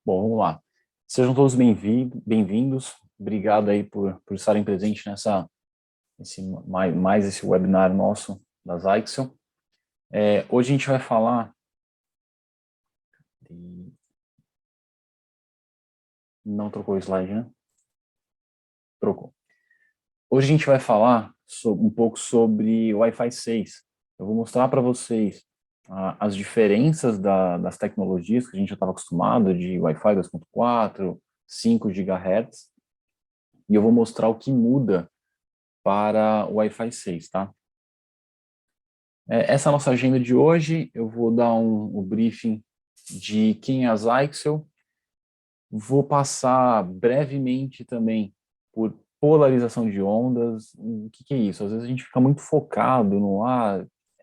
Bom, vamos lá. Sejam todos bem-vindos. Obrigado aí por estarem presentes mais esse webinar nosso da Zyxel. Hoje a gente vai falar Não trocou o slide, né? Trocou. Hoje a gente vai falar um pouco sobre o Wi-Fi 6. Eu vou mostrar para vocês as diferenças das tecnologias que a gente já estava acostumado, de Wi-Fi 2.4, 5 GHz, e eu vou mostrar o que muda para o Wi-Fi 6, tá? Essa é a nossa agenda de hoje. Eu vou dar um briefing de quem é a Zyxel. Vou passar brevemente também por polarização de ondas. O que é isso? Às vezes a gente fica muito focado no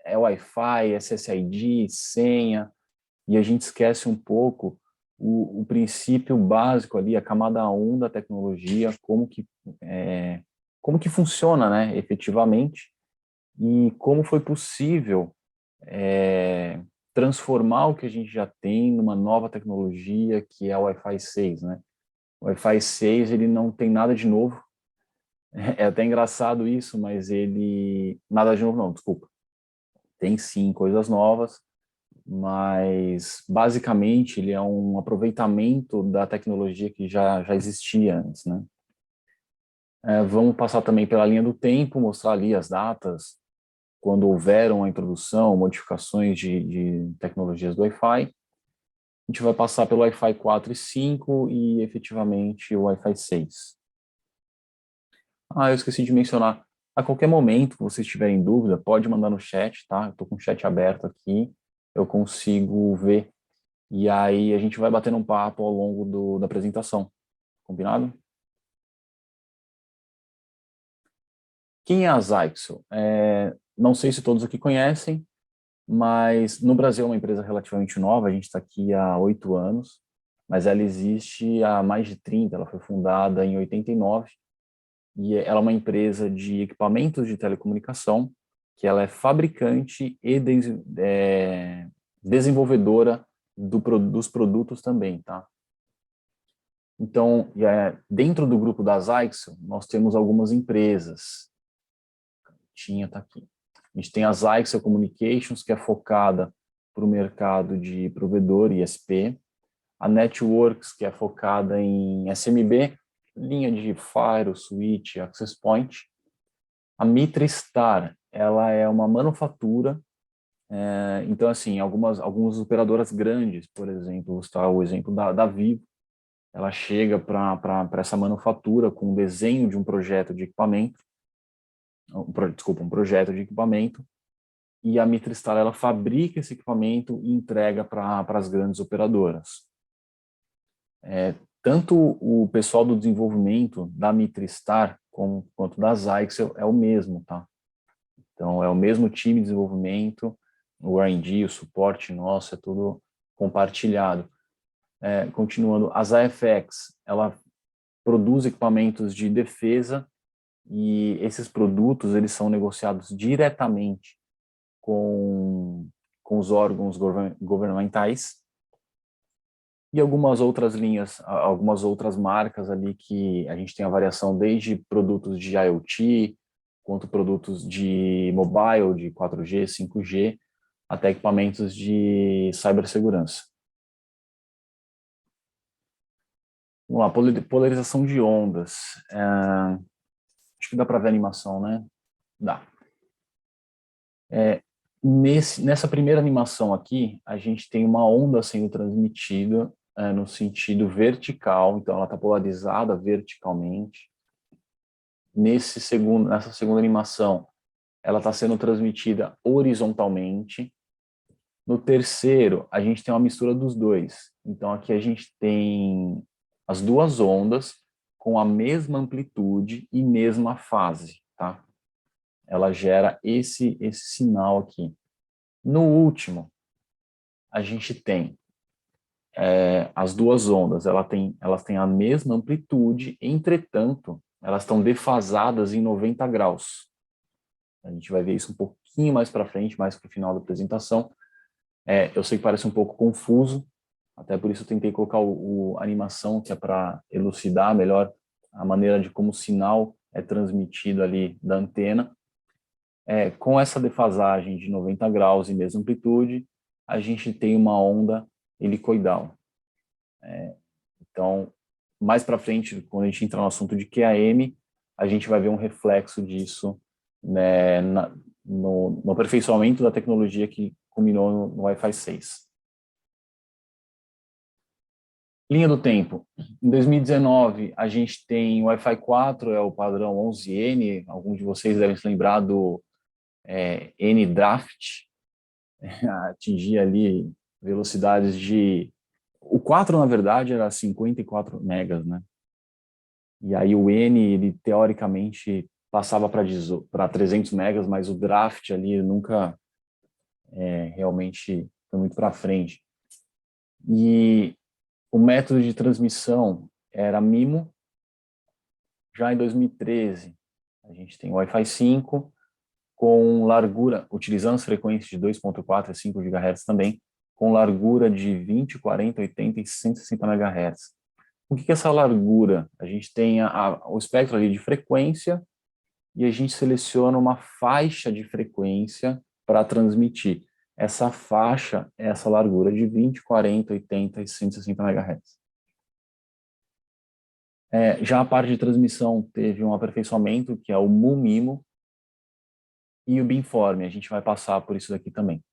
é Wi-Fi, SSID, senha, e a gente esquece um pouco o princípio básico ali, a camada 1 da tecnologia, como que funciona, né, efetivamente, e como foi possível transformar o que a gente já tem numa nova tecnologia que é o Wi-Fi 6, né? O Wi-Fi 6, ele não tem nada de novo. É até engraçado isso, mas ele... Nada de novo não, desculpa. Tem sim coisas novas, mas basicamente ele é um aproveitamento da tecnologia que já existia antes, né? Vamos passar também pela linha do tempo, mostrar ali as datas, quando houveram a introdução, modificações de tecnologias do Wi-Fi. A gente vai passar pelo Wi-Fi 4 e 5 e efetivamente o Wi-Fi 6. Eu esqueci de mencionar. A qualquer momento que vocês tiverem dúvida, pode mandar no chat, tá? Eu estou com o chat aberto aqui, eu consigo ver. E aí a gente vai batendo um papo ao longo da apresentação. Combinado? Quem é a Zyxel? Não sei se todos aqui conhecem, mas no Brasil é uma empresa relativamente nova, a gente está aqui há 8 anos, mas ela existe há mais de 30, ela foi fundada em 89, e ela é uma empresa de equipamentos de telecomunicação, que ela é fabricante e desenvolvedora dos produtos também, tá? Então, dentro do grupo da Zyxel, nós temos algumas empresas. Tá aqui. A gente tem a Zyxel Communications, que é focada para o mercado de provedor e ISP. A Networks, que é focada em SMB, linha de Firewall, Switch, Access Point. A MitraStar, ela é uma manufatura. Então, assim, algumas operadoras grandes, por exemplo, está o exemplo da Vivo, ela chega para essa manufatura com o desenho de um projeto de equipamento, um projeto de equipamento, e a MitraStar, ela fabrica esse equipamento e entrega para as grandes operadoras. Tanto o pessoal do desenvolvimento da MitraStar quanto da Zyxel é o mesmo, tá? Então, é o mesmo time de desenvolvimento, o R&D, o suporte nosso, é tudo compartilhado. Continuando, a ZFX, ela produz equipamentos de defesa e esses produtos, eles são negociados diretamente com os órgãos governamentais e algumas outras linhas, algumas outras marcas ali que a gente tem a variação desde produtos de IoT, quanto produtos de mobile, de 4G, 5G, até equipamentos de cibersegurança. Vamos lá, polarização de ondas. Acho que dá para ver a animação, né? Dá. Nessa primeira animação aqui, a gente tem uma onda sendo transmitida no sentido vertical, então ela está polarizada verticalmente. Nessa segunda animação, ela está sendo transmitida horizontalmente. No terceiro, a gente tem uma mistura dos dois. Então aqui a gente tem as duas ondas com a mesma amplitude e mesma fase, tá? Ela gera esse sinal aqui. No último, a gente tem as duas ondas, elas têm a mesma amplitude, entretanto, elas estão defasadas em 90 graus. A gente vai ver isso um pouquinho mais para frente, mais para o final da apresentação. Eu sei que parece um pouco confuso, Até por isso eu tentei colocar a animação, que é para elucidar melhor a maneira de como o sinal é transmitido ali da antena. Com essa defasagem de 90 graus e mesma amplitude, a gente tem uma onda helicoidal. Então, mais para frente, quando a gente entrar no assunto de QAM, a gente vai ver um reflexo disso, né, no aperfeiçoamento da tecnologia que culminou no Wi-Fi 6. Linha do tempo. Em 2019, a gente tem o Wi-Fi 4, é o padrão 11N. Alguns de vocês devem se lembrar do N-Draft, atingir ali velocidades de... O 4, na verdade, era 54 megas, né? E aí o N, ele teoricamente passava para 300 megas, mas o draft ali nunca realmente foi muito para frente. E o método de transmissão era MIMO. Já em 2013, a gente tem o Wi-Fi 5 com largura, utilizando as frequências de 2.4 a 5 GHz também, com largura de 20, 40, 80 e 160 MHz. O que é essa largura? A gente tem o espectro ali de frequência e a gente seleciona uma faixa de frequência para transmitir. Essa faixa é essa largura de 20, 40, 80 e 160 MHz. Já a parte de transmissão teve um aperfeiçoamento, que é o MU-MIMO e o beamforming. A gente vai passar por isso daqui também.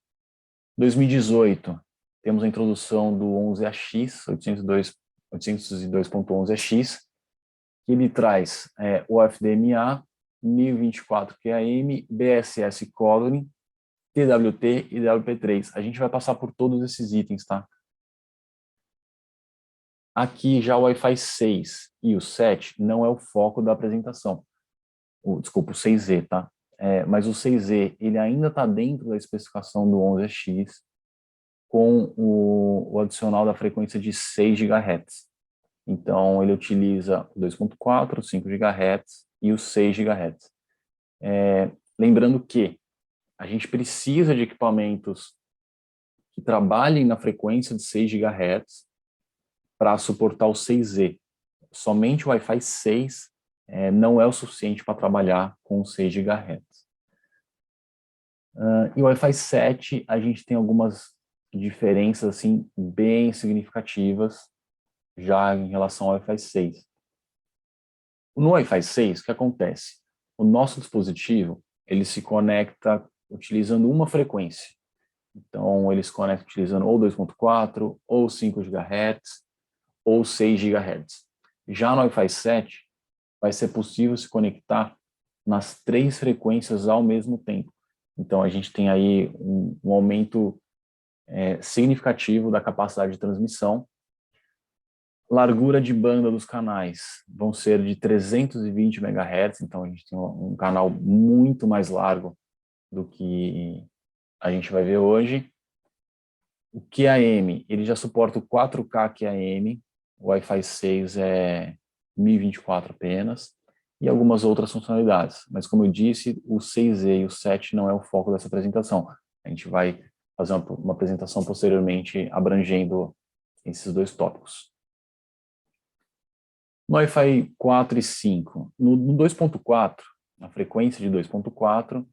2018, temos a introdução do 11AX, 802.11ax, que ele traz o FDMA, 1024 QAM, BSS Coloring, TWT e WP3. A gente vai passar por todos esses itens, tá? Aqui já o Wi-Fi 6 e o 7 não é o foco da apresentação. Desculpa, o 6E, tá? Mas o 6E, ele ainda está dentro da especificação do 11X, com o adicional da frequência de 6 GHz. Então, ele utiliza o 2.4, 5 GHz e o 6 GHz. Lembrando que a gente precisa de equipamentos que trabalhem na frequência de 6 GHz para suportar o 6E. Somente o Wi-Fi 6 não é o suficiente para trabalhar com 6 GHz. E o Wi-Fi 7, a gente tem algumas diferenças assim, bem significativas já em relação ao Wi-Fi 6. No Wi-Fi 6, o que acontece? O nosso dispositivo, ele se conecta utilizando uma frequência. Então, ele se conecta utilizando ou 2.4, ou 5 GHz, ou 6 GHz. Já no Wi-Fi 7, vai ser possível se conectar nas 3 frequências ao mesmo tempo. Então, a gente tem aí um aumento significativo da capacidade de transmissão. Largura de banda dos canais vão ser de 320 MHz, então a gente tem um canal muito mais largo do que a gente vai ver hoje. O QAM, ele já suporta o 4K QAM, o Wi-Fi 6 é 1024 apenas, e algumas outras funcionalidades. Mas, como eu disse, o 6E e o 7 não é o foco dessa apresentação. A gente vai fazer uma apresentação posteriormente abrangendo esses dois tópicos. No Wi-Fi 4 e 5, no 2.4, na frequência de 2.4, o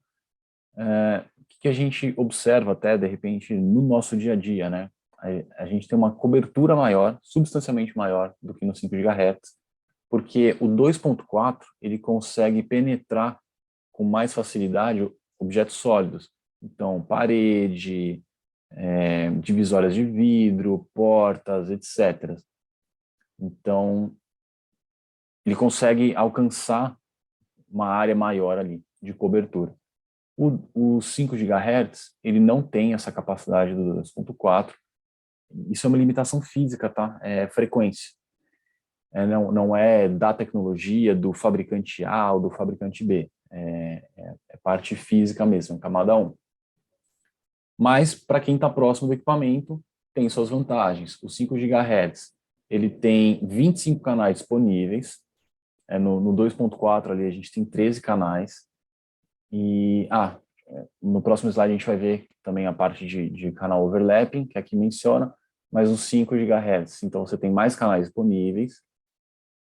que a gente observa até, de repente, no nosso dia a dia, né? A gente tem uma cobertura maior, substancialmente maior do que no 5 GHz, porque o 2.4 ele consegue penetrar com mais facilidade objetos sólidos. Então, parede, divisórias de vidro, portas, etc. Então, ele consegue alcançar uma área maior ali de cobertura. O 5 GHz, ele não tem essa capacidade do 2.4. Isso é uma limitação física, tá? É frequência. Não é da tecnologia do fabricante A ou do fabricante B. É parte física mesmo, camada 1. Mas, para quem está próximo do equipamento, tem suas vantagens. O 5 GHz, ele tem 25 canais disponíveis. No 2.4 ali a gente tem 13 canais. E, no próximo slide a gente vai ver também a parte de canal overlapping, que aqui menciona, mais uns 5 GHz. Então, você tem mais canais disponíveis,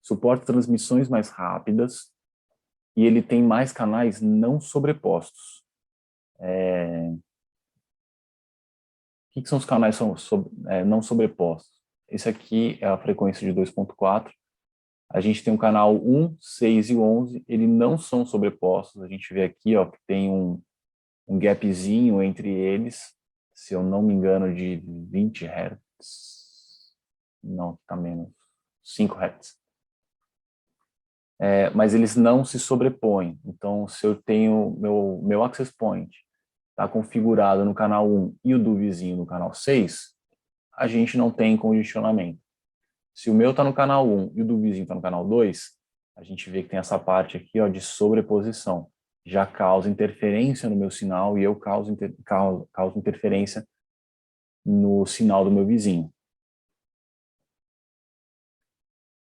suporta transmissões mais rápidas, e ele tem mais canais não sobrepostos. O que são os canais não sobrepostos? Esse aqui é a frequência de 2.4. A gente tem o canal 1, 6 e 11, eles não são sobrepostos. A gente vê aqui, ó, que tem um gapzinho entre eles, se eu não me engano, de 20 Hz. Não, tá menos, 5 Hz. Mas eles não se sobrepõem. Então, se eu tenho meu access point está configurado no canal 1 e o do vizinho no canal 6, a gente não tem congestionamento. Se o meu está no canal 1 e o do vizinho está no canal 2, a gente vê que tem essa parte aqui, ó, de sobreposição. Já causa interferência no meu sinal e eu causo interferência no sinal do meu vizinho.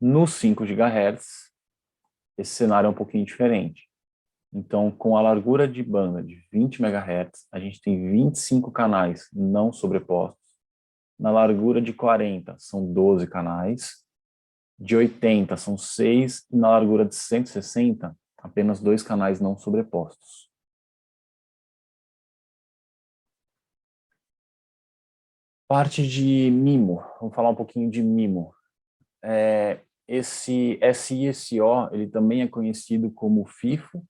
No 5 GHz, esse cenário é um pouquinho diferente. Então, com a largura de banda de 20 MHz, a gente tem 25 canais não sobrepostos. Na largura de 40, são 12 canais. De 80, são 6. E na largura de 160, apenas 2 canais não sobrepostos. Parte de MIMO. Vamos falar um pouquinho de MIMO. Esse SI-SO, ele também é conhecido como FIFO,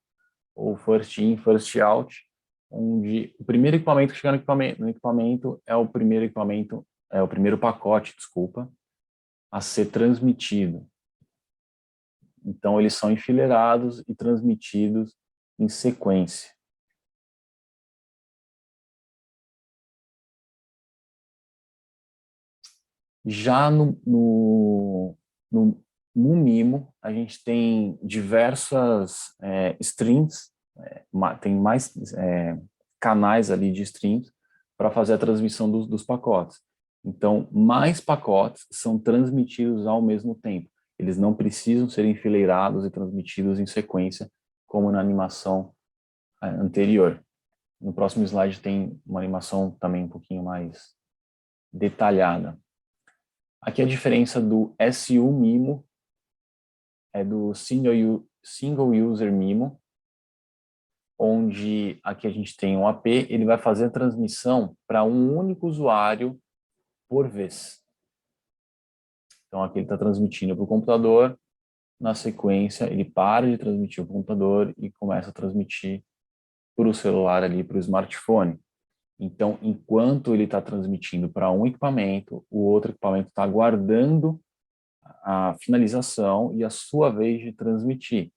ou First In, First Out, onde o primeiro equipamento que chega no equipamento é o primeiro pacote, desculpa, a ser transmitido. Então, eles são enfileirados e transmitidos em sequência. Já no MIMO, a gente tem diversas streams, tem mais canais ali de streams para fazer a transmissão dos pacotes. Então, mais pacotes são transmitidos ao mesmo tempo. Eles não precisam ser enfileirados e transmitidos em sequência, como na animação anterior. No próximo slide tem uma animação também um pouquinho mais detalhada. Aqui a diferença do SU MIMO é do Single User MIMO, onde aqui a gente tem um AP, ele vai fazer a transmissão para um único usuário por vez. Então aqui ele está transmitindo para o computador, na sequência ele para de transmitir para o computador e começa a transmitir para o celular ali, para o smartphone. Então, enquanto ele está transmitindo para um equipamento, o outro equipamento está aguardando a finalização e a sua vez de transmitir.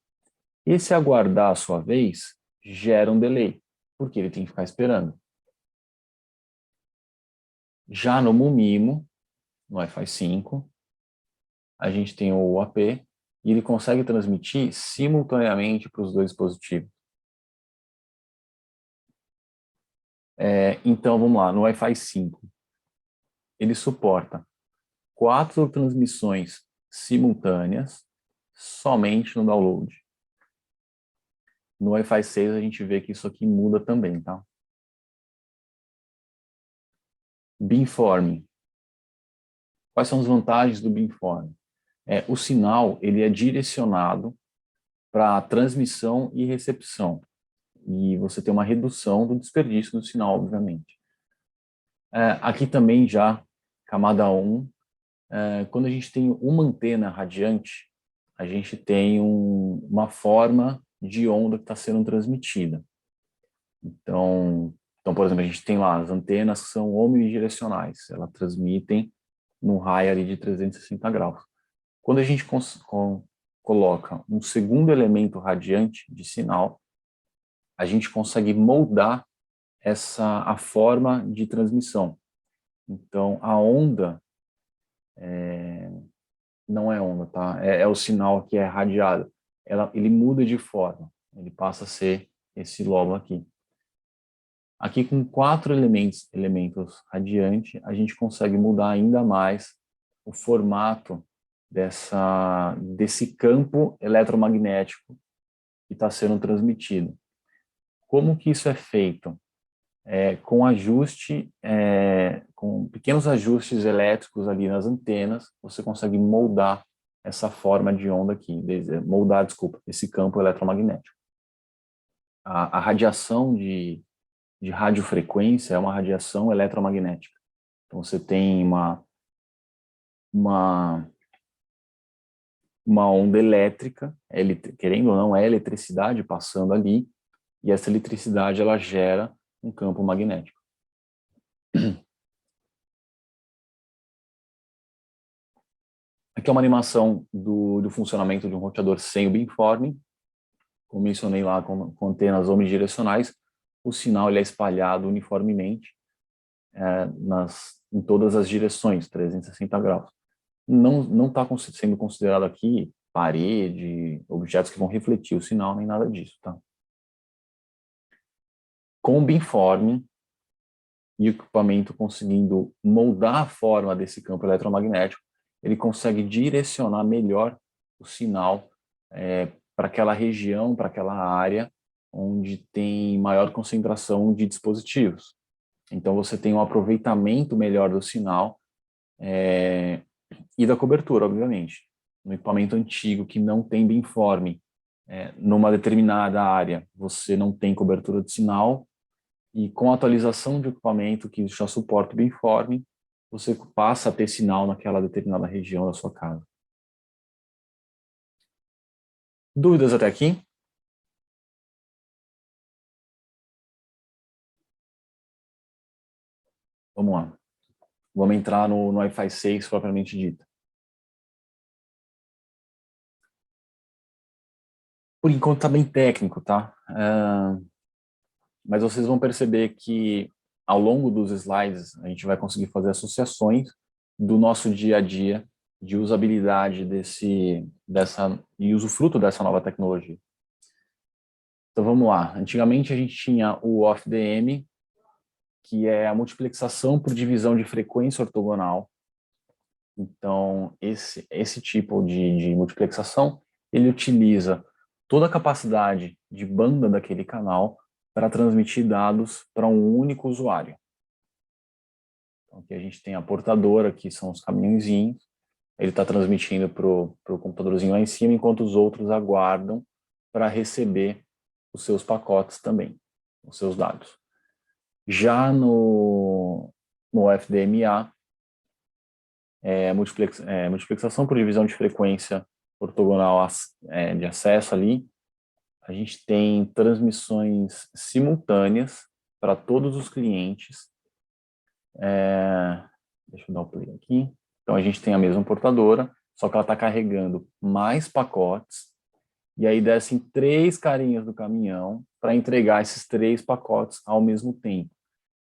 Esse aguardar a sua vez gera um delay, porque ele tem que ficar esperando. Já no MUMIMO, no Wi-Fi 5, a gente tem o UAP e ele consegue transmitir simultaneamente para os dois dispositivos. Então, vamos lá, no Wi-Fi 5, ele suporta 4 transmissões simultâneas somente no download. No Wi-Fi 6 a gente vê que isso aqui muda também, tá? Beamforming. Quais são as vantagens do beamforming? O sinal ele é direcionado para transmissão e recepção. E você tem uma redução do desperdício do sinal, obviamente. Aqui também já, camada 1, quando a gente tem uma antena radiante, a gente tem uma forma de onda que está sendo transmitida. Então, por exemplo, a gente tem lá as antenas que são omnidirecionais, elas transmitem num raio ali de 360 graus. Quando a gente coloca um segundo elemento radiante de sinal, a gente consegue moldar a forma de transmissão. Então, a onda não é onda, tá? É o sinal que é radiado. Ele muda de forma, ele passa a ser esse lobo aqui. Aqui com 4 elementos radiante, a gente consegue mudar ainda mais o formato desse campo eletromagnético que está sendo transmitido. Como que isso é feito? com ajuste, com pequenos ajustes elétricos ali nas antenas, você consegue moldar essa forma de onda aqui, moldar, desculpa, esse campo eletromagnético. A radiação de radiofrequência é uma radiação eletromagnética. Então, você tem uma, uma onda elétrica, querendo ou não, é eletricidade passando ali, e essa eletricidade ela gera um campo magnético. Aqui é uma animação do funcionamento de um roteador sem o beamforming. Como mencionei lá, com antenas omnidirecionais, o sinal ele é espalhado uniformemente em todas as direções, 360 graus. Não está sendo considerado aqui parede, objetos que vão refletir o sinal, nem nada disso, tá? Com o beamforming e o equipamento conseguindo moldar a forma desse campo eletromagnético, ele consegue direcionar melhor o sinal para aquela região, para aquela área onde tem maior concentração de dispositivos. Então, você tem um aproveitamento melhor do sinal e da cobertura, obviamente. No equipamento antigo que não tem beamforming, numa determinada área, você não tem cobertura de sinal, e com a atualização de equipamento que já suporta o beamforming, você passa a ter sinal naquela determinada região da sua casa. Dúvidas até aqui? Vamos lá. Vamos entrar no Wi-Fi 6 propriamente dito. Por enquanto está bem técnico, tá? Mas vocês vão perceber que ao longo dos slides a gente vai conseguir fazer associações do nosso dia a dia de usabilidade e usufruto dessa nova tecnologia. Então vamos lá. Antigamente a gente tinha o OFDM, que é a multiplexação por divisão de frequência ortogonal. Então esse tipo de multiplexação, ele utiliza toda a capacidade de banda daquele canal para transmitir dados para um único usuário. Então, aqui a gente tem a portadora, que são os caminhõezinhos, ele está transmitindo para o computadorzinho lá em cima, enquanto os outros aguardam para receber os seus pacotes também, os seus dados. Já no FDMA, multiplexação por divisão de frequência ortogonal de acesso ali, a gente tem transmissões simultâneas para todos os clientes. Deixa eu dar um play aqui. Então, a gente tem a mesma portadora, só que ela está carregando mais pacotes, e aí descem 3 carinhas do caminhão para entregar esses 3 pacotes ao mesmo tempo.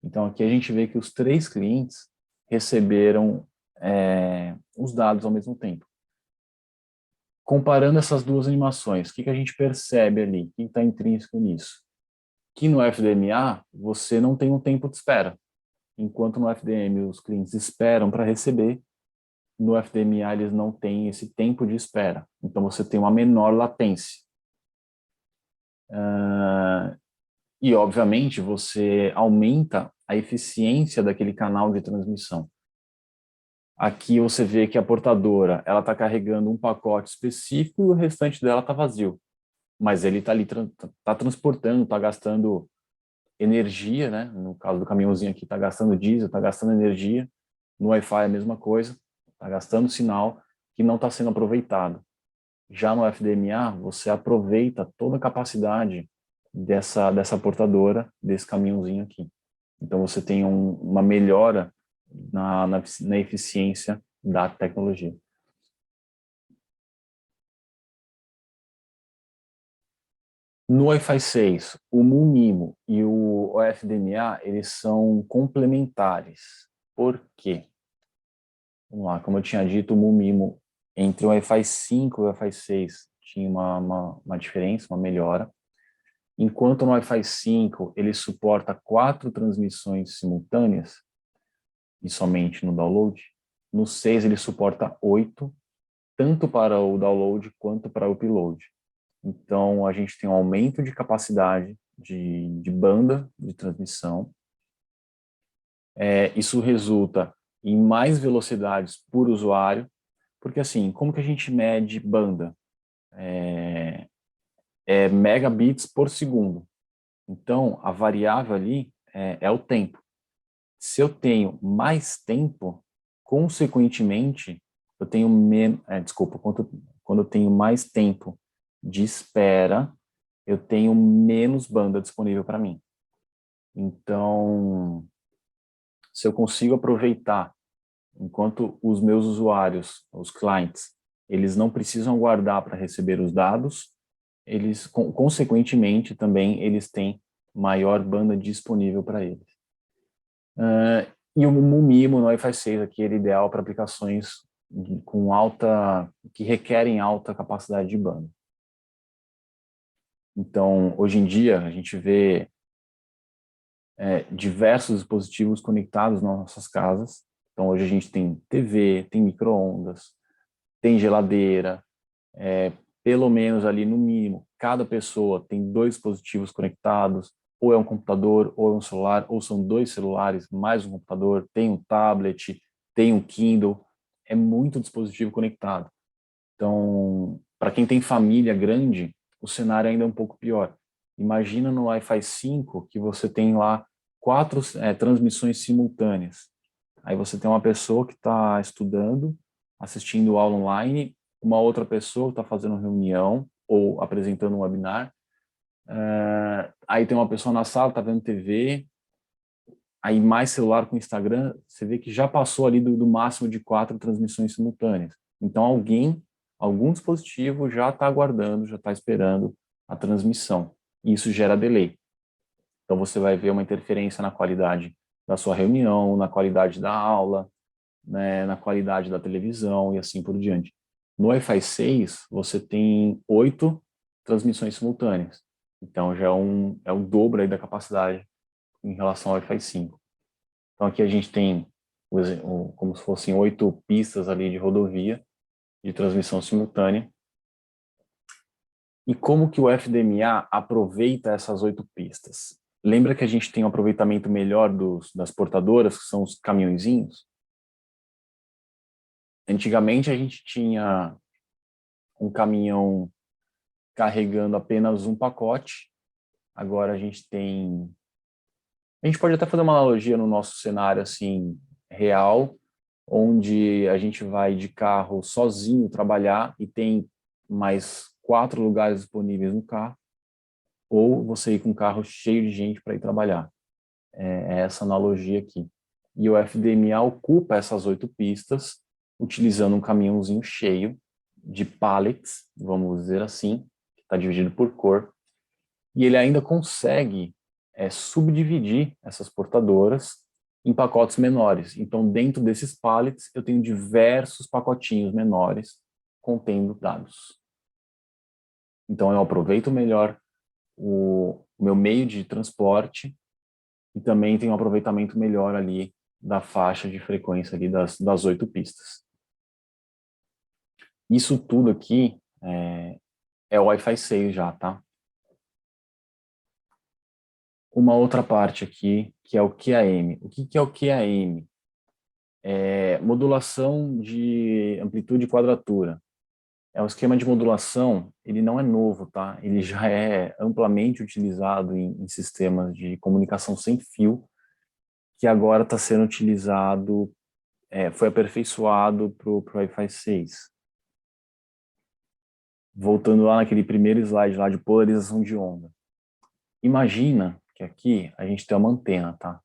Então, aqui a gente vê que os 3 clientes receberam os dados ao mesmo tempo. Comparando essas duas animações, o que a gente percebe ali? O que está intrínseco nisso? Que no FDMA, você não tem um tempo de espera. Enquanto no FDM os clientes esperam para receber, no FDMA eles não têm esse tempo de espera. Então você tem uma menor latência. E, obviamente, você aumenta a eficiência daquele canal de transmissão. Aqui você vê que a portadora ela está carregando um pacote específico e o restante dela está vazio. Mas ele está ali, está transportando, está gastando energia, né? No caso do caminhãozinho aqui, está gastando diesel, está gastando energia. No Wi-Fi é a mesma coisa, está gastando sinal que não está sendo aproveitado. Já no FDMA, você aproveita toda a capacidade dessa portadora, desse caminhãozinho aqui. Então, você tem uma melhora na eficiência da tecnologia. No Wi-Fi 6, o MU-MIMO e o FDMA, eles são complementares. Por quê? Vamos lá, como eu tinha dito, o MU-MIMO entre o Wi-Fi 5 e o Wi-Fi 6 tinha uma diferença, uma melhora. Enquanto no Wi-Fi 5 ele suporta 4 transmissões simultâneas, e somente no download, no 6 ele suporta 8, tanto para o download quanto para o upload. Então, a gente tem um aumento de capacidade de banda de transmissão Isso resulta em mais velocidades por usuário, porque assim, como que a gente mede banda? É megabits por segundo. Então, a variável ali é o tempo. Se eu tenho mais tempo, consequentemente, eu tenho menos... desculpa, quando eu tenho mais tempo de espera, eu tenho menos banda disponível para mim. Então, se eu consigo aproveitar, enquanto os meus usuários, os clientes, eles não precisam aguardar para receber os dados, eles, consequentemente, também eles têm maior banda disponível para eles. E o MIMO no Wi-Fi 6 aqui, ele é ideal para aplicações com que requerem alta capacidade de banda. Então, hoje em dia, a gente vê diversos dispositivos conectados nas nossas casas. Então, hoje a gente tem TV, tem micro-ondas, tem geladeira, pelo menos ali no mínimo, cada pessoa tem 2 dispositivos conectados, ou é um computador, ou é um celular, ou são 2 celulares, mais um computador, tem um tablet, tem um Kindle, é muito dispositivo conectado. Então, para quem tem família grande, o cenário ainda é um pouco pior. Imagina no Wi-Fi 5 que você tem lá 4 transmissões simultâneas. Aí você tem uma pessoa que está estudando, assistindo aula online, uma outra pessoa que está fazendo reunião ou apresentando um webinar. Aí tem uma pessoa na sala, está vendo TV, aí mais celular com Instagram, você vê que já passou ali do máximo de 4 transmissões simultâneas. Então algum dispositivo já está aguardando, já está esperando a transmissão. E isso gera delay. Então você vai ver uma interferência na qualidade da sua reunião, na qualidade da aula, né, na qualidade da televisão e assim por diante. No Wi-Fi 6, você tem 8 transmissões simultâneas. Então já é o dobro aí da capacidade em relação ao Wi-Fi 5. Então aqui a gente tem como se fossem 8 pistas ali de rodovia de transmissão simultânea. E como que o FDMA aproveita essas 8 pistas? Lembra que a gente tem um aproveitamento melhor das portadoras, que são os caminhõezinhos? Antigamente a gente tinha um caminhão carregando apenas um pacote, agora a gente tem... A gente pode até fazer uma analogia no nosso cenário assim, real, onde a gente vai de carro sozinho trabalhar e tem mais 4 lugares disponíveis no carro, ou você ir com um carro cheio de gente para ir trabalhar. É essa analogia aqui. E o FDMA ocupa essas 8 pistas, utilizando um caminhãozinho cheio de pallets, vamos dizer assim, que está dividido por cor, e ele ainda consegue subdividir essas portadoras em pacotes menores. Então, dentro desses pallets, eu tenho diversos pacotinhos menores contendo dados. Então, eu aproveito melhor o meu meio de transporte e também tenho um aproveitamento melhor ali da faixa de frequência ali das 8 pistas. Isso tudo aqui é o Wi-Fi 6 já, tá? Uma outra parte aqui, que é o QAM. O que é o QAM? Modulação de amplitude e quadratura. É um esquema de modulação, ele não é novo, tá? Ele já é amplamente utilizado em sistemas de comunicação sem fio, que agora está sendo utilizado, foi aperfeiçoado para o Wi-Fi 6. Voltando lá naquele primeiro slide lá de polarização de onda. Imagina que aqui a gente tem uma antena, tá?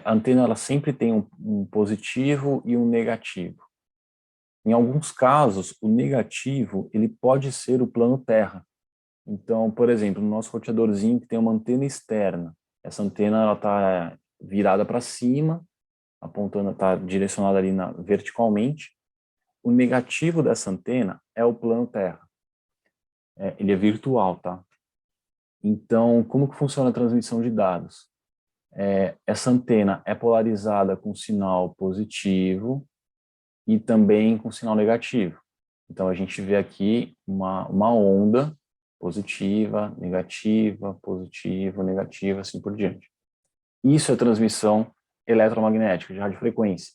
A antena ela sempre tem um positivo e um negativo. Em alguns casos, o negativo ele pode ser o plano terra. Então, por exemplo, no nosso roteadorzinho que tem uma antena externa, essa antena ela está virada para cima, apontando, está direcionada ali verticalmente. O negativo dessa antena é o plano terra. Ele é virtual, tá? Então, como que funciona a transmissão de dados? Essa antena é polarizada com sinal positivo e também com sinal negativo. Então, a gente vê aqui uma onda positiva, negativa, positiva, negativa, assim por diante. Isso é transmissão eletromagnética, de radiofrequência.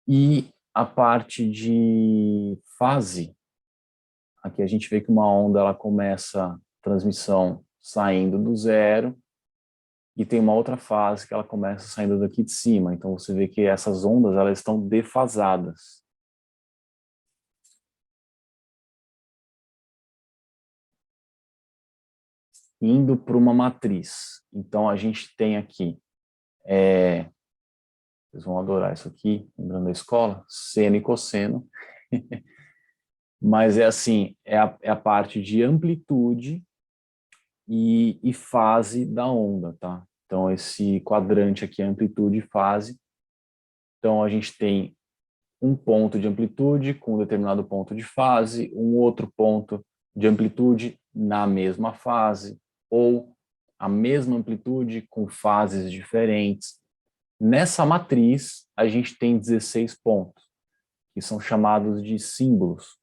E a parte de fase, aqui a gente vê que uma onda ela começa a transmissão saindo do zero, e tem uma outra fase que ela começa saindo daqui de cima. Então você vê que essas ondas elas estão defasadas. Indo para uma matriz. Então a gente tem aqui, vocês vão adorar isso aqui, lembrando da escola, seno e cosseno. Mas é assim, é a parte de amplitude e fase da onda, tá? Então esse quadrante aqui é amplitude e fase. Então a gente tem um ponto de amplitude com um determinado ponto de fase, um outro ponto de amplitude na mesma fase, ou a mesma amplitude com fases diferentes. Nessa matriz, a gente tem 16 pontos, que são chamados de símbolos.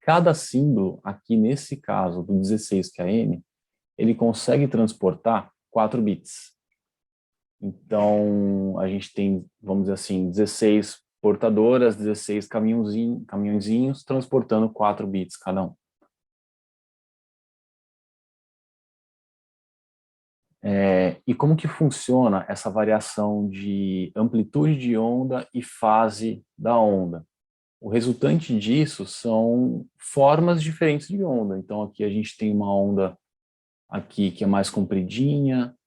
Cada símbolo, aqui nesse caso do 16, que é N, ele consegue transportar 4 bits. Então, a gente tem, vamos dizer assim, 16 portadoras, 16 caminhãozinhos transportando 4 bits cada um. E como que funciona essa variação de amplitude de onda e fase da onda? O resultante disso são formas diferentes de onda. Então, aqui a gente tem uma onda aqui que é mais compridinha,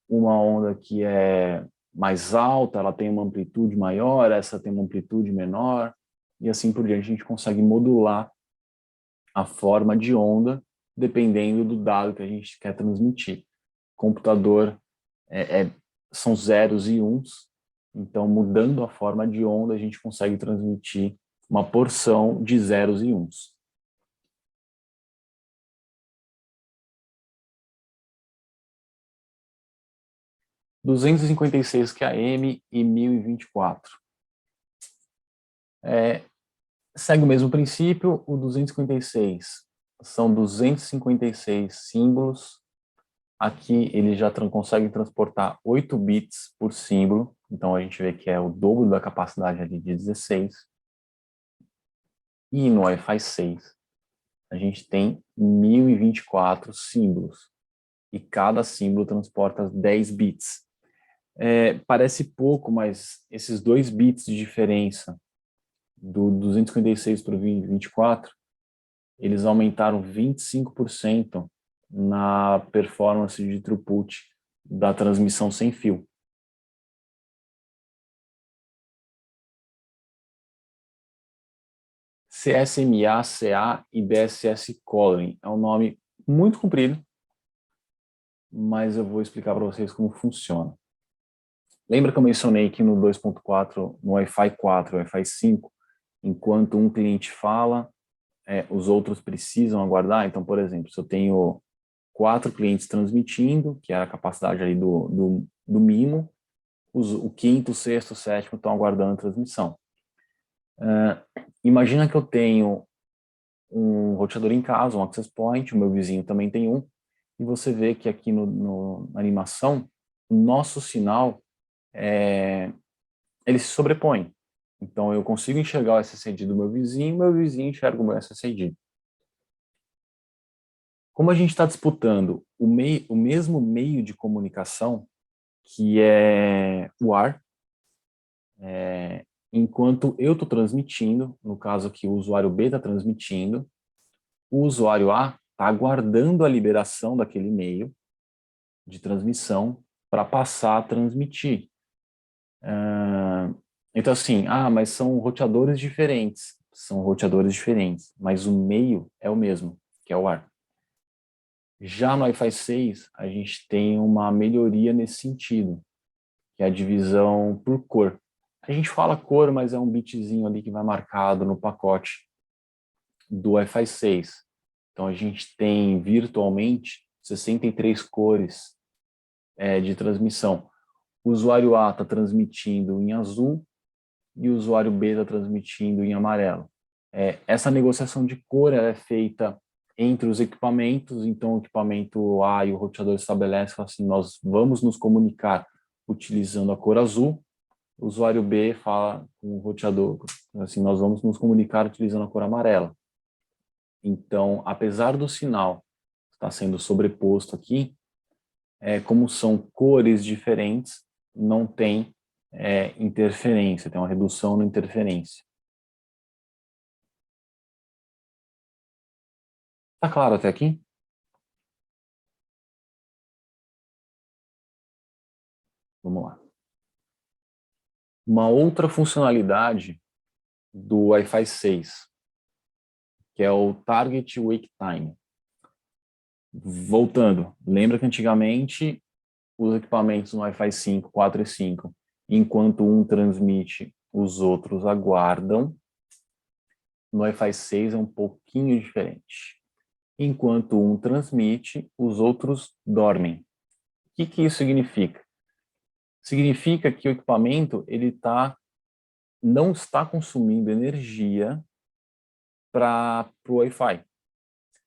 uma onda que é mais alta, ela tem uma amplitude maior, essa tem uma amplitude menor, e assim por diante a gente consegue modular a forma de onda dependendo do dado que a gente quer transmitir. Computador são zeros e uns, então mudando a forma de onda a gente consegue transmitir uma porção de zeros e uns. R$ 256 QAM e 1024. Segue o mesmo princípio, o 256 são 256 símbolos. Aqui ele já consegue transportar 8 bits por símbolo, então a gente vê que é o dobro da capacidade ali de 16. E no Wi-Fi 6 a gente tem 1024 símbolos, e cada símbolo transporta 10 bits. Parece pouco, mas esses 2 bits de diferença do 256 para o 1024, eles aumentaram 25% na performance de throughput da transmissão sem fio. CSMA, CA e DSS Calling é um nome muito comprido, mas eu vou explicar para vocês como funciona. Lembra que eu mencionei que no 2.4, no Wi-Fi 4, Wi-Fi 5, enquanto um cliente fala, os outros precisam aguardar? Então, por exemplo, se eu tenho 4 clientes transmitindo, que é a capacidade ali do MIMO, o quinto, o sexto, o sétimo estão aguardando a transmissão. Imagina que eu tenho um roteador em casa, um access point, o meu vizinho também tem um, e você vê que aqui na animação, o nosso sinal, ele se sobrepõe. Então eu consigo enxergar o SSID do meu vizinho enxerga o meu SSID. Como a gente está disputando o mesmo meio de comunicação, que é o ar, enquanto eu estou transmitindo, no caso aqui o usuário B está transmitindo, o usuário A está aguardando a liberação daquele meio de transmissão para passar a transmitir. Então assim, mas são roteadores diferentes. São roteadores diferentes, mas o meio é o mesmo, que é o ar. Já no Wi-Fi 6, a gente tem uma melhoria nesse sentido, que é a divisão por cor. A gente fala cor, mas é um bitzinho ali que vai marcado no pacote do Wi-Fi 6. Então a gente tem virtualmente 63 cores de transmissão. O usuário A está transmitindo em azul e o usuário B está transmitindo em amarelo. Essa negociação de cor ela é feita entre os equipamentos. Então, o equipamento A e o roteador estabelecem assim, nós vamos nos comunicar utilizando a cor azul. O usuário B fala com o roteador, assim, nós vamos nos comunicar utilizando a cor amarela. Então, apesar do sinal estar sendo sobreposto aqui, como são cores diferentes, não tem interferência, tem uma redução na interferência. Tá claro até aqui? Vamos lá. Uma outra funcionalidade do Wi-Fi 6, que é o Target Wake Time. Voltando, lembra que antigamente os equipamentos no Wi-Fi 5, 4 e 5, enquanto um transmite, os outros aguardam. No Wi-Fi 6 é um pouquinho diferente. Enquanto um transmite, os outros dormem. O que isso significa? Significa que o equipamento não está consumindo energia para o Wi-Fi.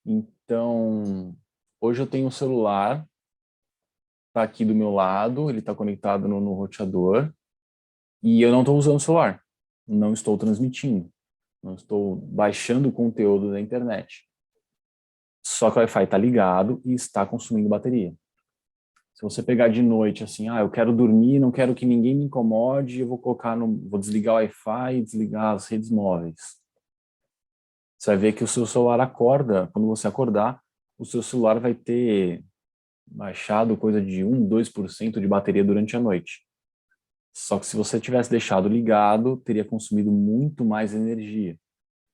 Então, hoje eu tenho um celular, está aqui do meu lado, ele está conectado no roteador, e eu não estou usando o celular, não estou transmitindo, não estou baixando o conteúdo da internet. Só que o Wi-Fi está ligado e está consumindo bateria. Se você pegar de noite, assim, eu quero dormir, não quero que ninguém me incomode, eu vou desligar o Wi-Fi e desligar as redes móveis. Você vai ver que o seu celular acorda, quando você acordar, o seu celular vai ter baixado coisa de 1, 2% de bateria durante a noite. Só que se você tivesse deixado ligado, teria consumido muito mais energia.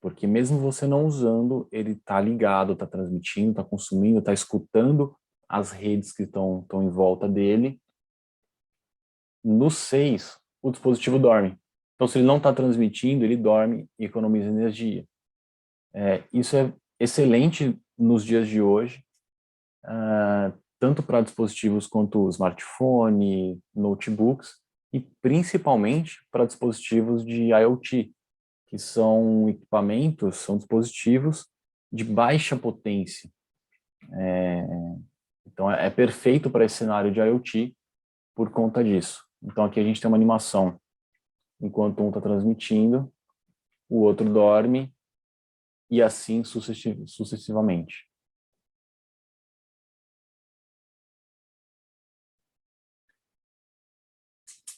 Porque mesmo você não usando, ele está ligado, está transmitindo, está consumindo, está escutando as redes que estão em volta dele. No 6, o dispositivo dorme. Então, se ele não está transmitindo, ele dorme e economiza energia. Isso é excelente nos dias de hoje, tanto para dispositivos quanto smartphone, notebooks, e principalmente para dispositivos de IoT, que são equipamentos, são dispositivos de baixa potência. Então, é perfeito para esse cenário de IoT por conta disso. Então, aqui a gente tem uma animação. Enquanto um está transmitindo, o outro dorme, e assim sucessivamente.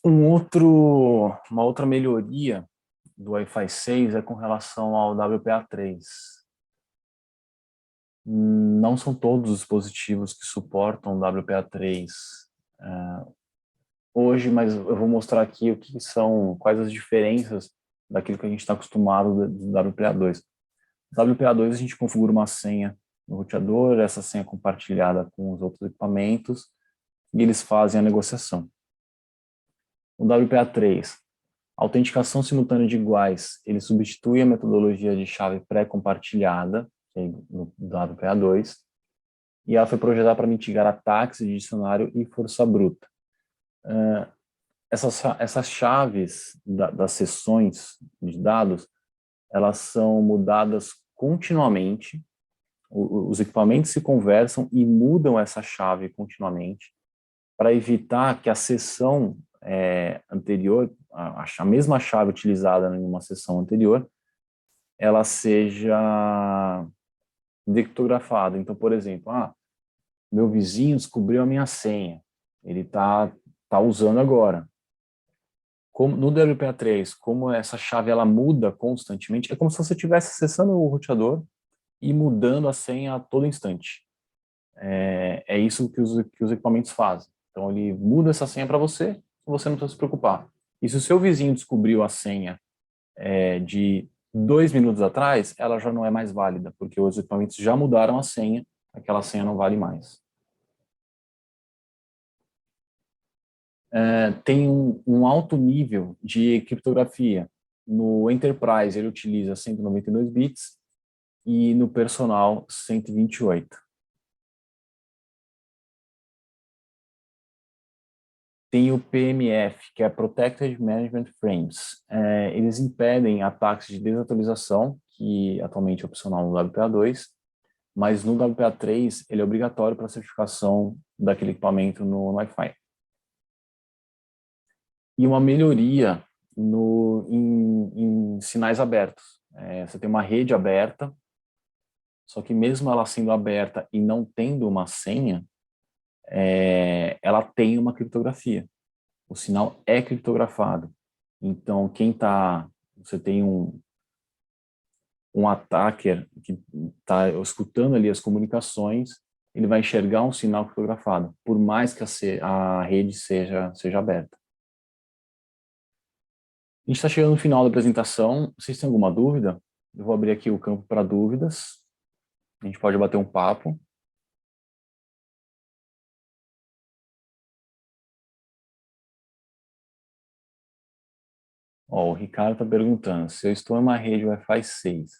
Uma outra melhoria do Wi-Fi 6 é com relação ao WPA3. Não são todos os dispositivos que suportam WPA3 hoje, mas eu vou mostrar aqui quais as diferenças daquilo que a gente está acostumado do WPA2. WPA2 a gente configura uma senha no roteador, essa senha é compartilhada com os outros equipamentos, e eles fazem a negociação. O WPA3, autenticação simultânea de iguais, ele substitui a metodologia de chave pré-compartilhada, no WPA2, e ela foi projetada para mitigar ataques de dicionário e força bruta. Essas chaves das sessões de dados, elas são mudadas continuamente, os equipamentos se conversam e mudam essa chave continuamente, para evitar que a sessão anterior, a mesma chave utilizada em uma sessão anterior, ela seja decriptografada. Então, por exemplo, meu vizinho descobriu a minha senha, ele tá usando agora. No WPA3, como essa chave ela muda constantemente, é como se você estivesse acessando o roteador e mudando a senha a todo instante. É isso que os equipamentos fazem. Então, ele muda essa senha para você não precisa se preocupar. E se o seu vizinho descobriu a senha de 2 minutos atrás, ela já não é mais válida, porque os equipamentos já mudaram a senha, aquela senha não vale mais. Tem um alto nível de criptografia. No Enterprise, ele utiliza 192 bits e no Personal, 128. Tem o PMF, que é Protected Management Frames. Eles impedem ataques de desatualização, que atualmente é opcional no WPA2, mas no WPA3 ele é obrigatório para a certificação daquele equipamento no Wi-Fi. E uma melhoria em sinais abertos. Você tem uma rede aberta, só que mesmo ela sendo aberta e não tendo uma senha, ela tem uma criptografia. O sinal é criptografado. Então, você tem um attacker que está escutando ali as comunicações, ele vai enxergar um sinal criptografado, por mais que a rede seja aberta. A gente está chegando no final da apresentação. Vocês têm alguma dúvida? Eu vou abrir aqui o campo para dúvidas. A gente pode bater um papo. Ó, o Ricardo está perguntando, se eu estou em uma rede Wi-Fi 6,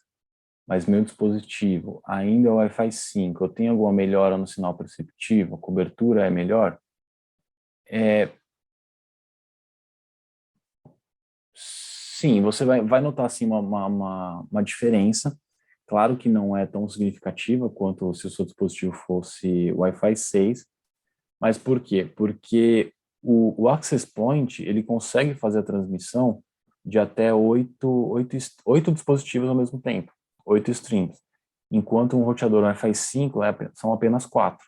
mas meu dispositivo ainda é Wi-Fi 5, eu tenho alguma melhora no sinal perceptivo? A cobertura é melhor? Sim, você vai notar sim uma diferença. Claro que não é tão significativa quanto se o seu dispositivo fosse Wi-Fi 6, mas por quê? Porque o Access Point ele consegue fazer a transmissão de até oito dispositivos ao mesmo tempo, 8 streams, enquanto um roteador Wi-Fi 5 são apenas 4.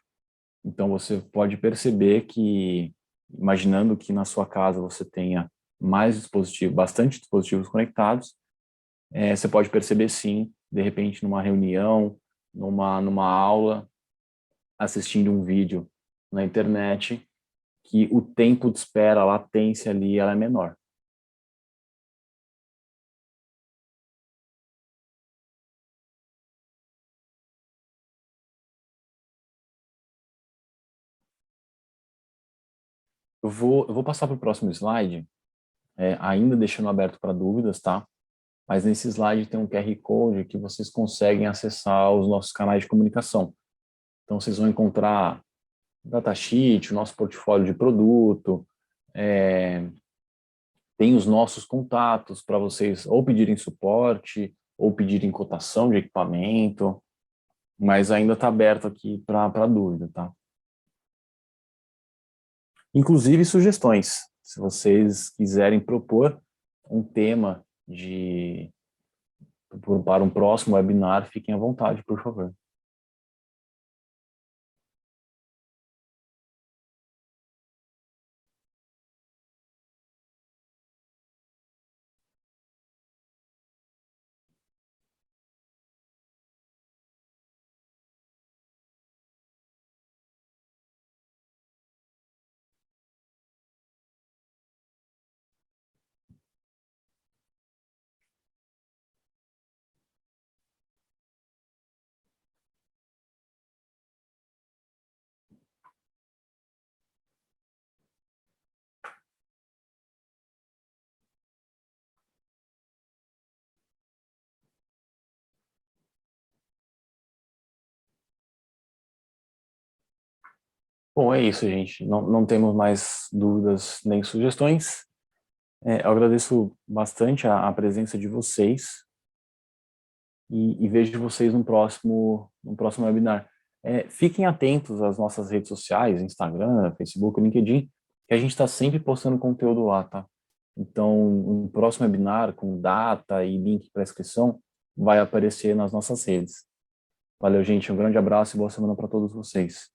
Então você pode perceber que, imaginando que na sua casa você tenha mais dispositivos, bastante dispositivos conectados, você pode perceber sim, de repente numa reunião, numa aula, assistindo um vídeo na internet, que o tempo de espera, a latência ali, ela é menor. Eu vou passar para o próximo slide, ainda deixando aberto para dúvidas, tá? Mas nesse slide tem um QR Code que vocês conseguem acessar os nossos canais de comunicação. Então, vocês vão encontrar datasheet, o nosso portfólio de produto, tem os nossos contatos para vocês ou pedirem suporte, ou pedirem cotação de equipamento, mas ainda está aberto aqui para dúvida, tá? Inclusive sugestões, se vocês quiserem propor um tema para um próximo webinar, fiquem à vontade, por favor. Bom, é isso, gente. Não temos mais dúvidas nem sugestões. Eu agradeço bastante a presença de vocês e vejo vocês no próximo webinar. Fiquem atentos às nossas redes sociais, Instagram, Facebook, LinkedIn, que a gente está sempre postando conteúdo lá, tá? Então, um próximo webinar com data e link para inscrição vai aparecer nas nossas redes. Valeu, gente. Um grande abraço e boa semana para todos vocês.